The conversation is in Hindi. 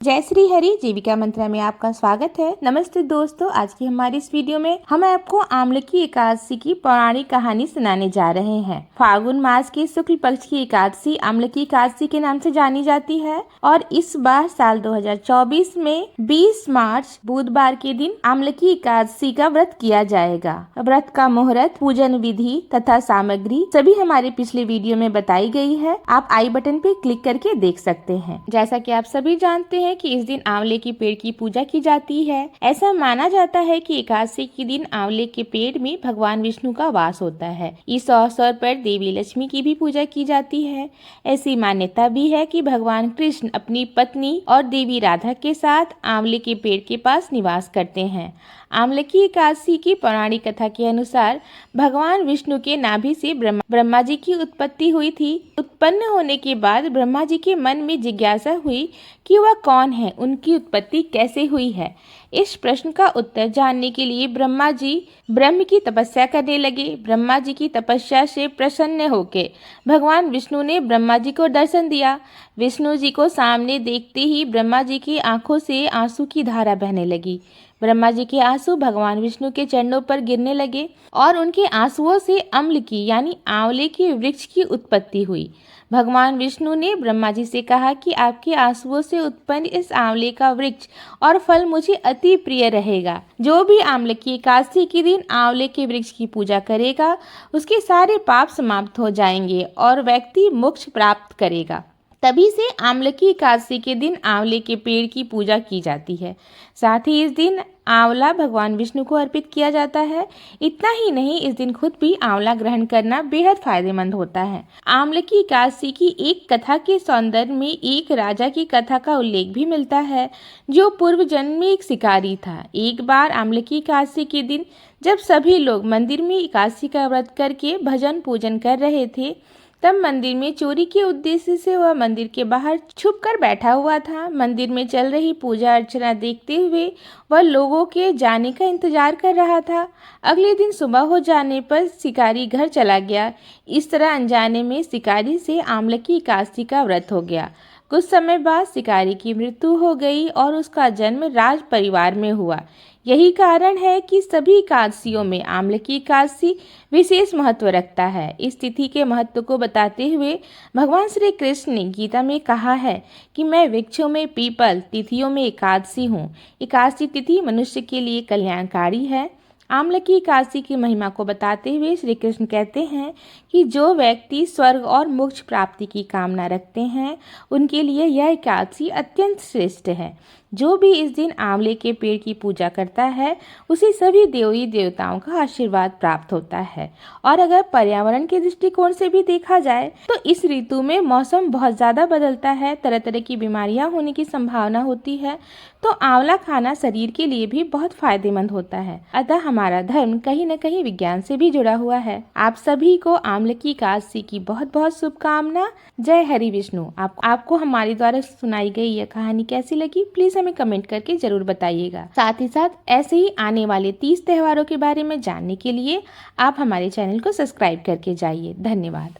जय श्री हरि। जीविका मंत्रा में आपका स्वागत है। नमस्ते दोस्तों, आज की हमारी इस वीडियो में हम आपको आमले की एकादशी की पौराणिक कहानी सुनाने जा रहे हैं। फागुन मास की शुक्ल पक्ष की एकादशी आमले की एकादशी के नाम से जानी जाती है और इस बार साल 2024 में 20 मार्च बुधवार के दिन आमले की एकादशी का व्रत किया जाएगा। व्रत का मुहूर्त, पूजन विधि तथा सामग्री सभी हमारे पिछले वीडियो में बताई गई है। आप आई बटन पे क्लिक करके देख सकते हैं। जैसा कि आप सभी जानते हैं कि इस दिन आंवले के पेड़ की पूजा की जाती है। ऐसा माना जाता है कि एकादशी के दिन आंवले के पेड़ में भगवान विष्णु का वास होता है। इस अवसर पर देवी लक्ष्मी की भी पूजा की जाती है। ऐसी मान्यता भी है कि भगवान कृष्ण अपनी पत्नी और देवी राधा के साथ आंवले के पेड़ के पास निवास करते हैं। आंवले की एकादशी की पौराणिक कथा के अनुसार भगवान विष्णु के नाभि से ब्रह्मा जी की उत्पत्ति हुई थी। उत्पन्न होने के बाद ब्रह्मा जी के मन में जिज्ञासा हुई कि वह कौन है, उनकी उत्पत्ति कैसे हुई है। इस प्रश्न का उत्तर जानने के लिए ब्रह्मा जी ब्रह्म की तपस्या करने लगे। ब्रह्मा जी की तपस्या से प्रसन्न होकर भगवान विष्णु ने ब्रह्मा जी को दर्शन दिया। विष्णु जी को सामने देखते ही ब्रह्मा जी की आंखों से आंसू की धारा बहने लगी। ब्रह्मा जी के आंसू भगवान विष्णु के चरणों पर गिरने लगे और उनके आंसुओं से अम्ल की यानी आंवले के वृक्ष की उत्पत्ति हुई। भगवान विष्णु ने ब्रह्मा जी से कहा कि आपके आंसुओं से उत्पन्न इस आंवले का वृक्ष और फल मुझे अति प्रिय रहेगा। जो भी आंवले की एकादशी के दिन आंवले के वृक्ष की पूजा करेगा उसके सारे पाप समाप्त हो जाएंगे और व्यक्ति मोक्ष प्राप्त करेगा। तभी से आंवले की एकादशी के दिन आंवले के पेड़ की पूजा की जाती है। साथ ही इस दिन आंवला भगवान विष्णु को अर्पित किया जाता है। इतना ही नहीं, इस दिन खुद भी आंवला ग्रहण करना बेहद फायदेमंद होता है। आंवले की एकादशी की एक कथा के सौंदर्य में एक राजा की कथा का उल्लेख भी मिलता है जो पूर्व जन्म में एक शिकारी था। एक बार आंवले की एकादशी के दिन जब सभी लोग मंदिर में एकादशी का व्रत करके भजन पूजन कर रहे थे, तब मंदिर में चोरी के उद्देश्य से वह मंदिर के बाहर छुपकर बैठा हुआ था। मंदिर में चल रही पूजा अर्चना देखते हुए वह लोगों के जाने का इंतजार कर रहा था। अगले दिन सुबह हो जाने पर शिकारी घर चला गया। इस तरह अनजाने में शिकारी से आंवले की एकादशी का व्रत हो गया। कुछ समय बाद शिकारी की मृत्यु हो गई और उसका जन्म राज परिवार में हुआ। यही कारण है कि सभी एकादशियों में आंवले की एकादशी विशेष महत्व रखता है। इस तिथि के महत्व को बताते हुए भगवान श्री कृष्ण ने गीता में कहा है कि मैं वृक्षों में पीपल, तिथियों में एकादशी हूँ। एकादशी तिथि मनुष्य के लिए कल्याणकारी है। आंवले की एकादशी की महिमा को बताते हुए श्री कृष्ण कहते हैं कि जो व्यक्ति स्वर्ग और मोक्ष प्राप्ति की कामना रखते हैं उनके लिए यह एकादशी अत्यंत श्रेष्ठ है। जो भी इस दिन आंवले के पेड़ की पूजा करता है उसे सभी देवी देवताओं का आशीर्वाद प्राप्त होता है। और अगर पर्यावरण के दृष्टिकोण से भी देखा जाए तो इस ऋतु में मौसम बहुत ज़्यादा बदलता है, तरह तरह की बीमारियां होने की संभावना होती है, तो आंवला खाना शरीर के लिए भी बहुत फायदेमंद होता है। अतः हमारा धर्म कहीं न कहीं विज्ञान से भी जुड़ा हुआ है। आप सभी को आंवले की एकादशी की बहुत बहुत शुभकामना। जय हरि विष्णु। आपको हमारे द्वारा सुनाई गई यह कहानी कैसी लगी, प्लीज हमें कमेंट करके जरूर बताइएगा। साथ ही साथ ऐसे ही आने वाले 30 त्योहारों के बारे में जानने के लिए आप हमारे चैनल को सब्सक्राइब करके जाइए। धन्यवाद।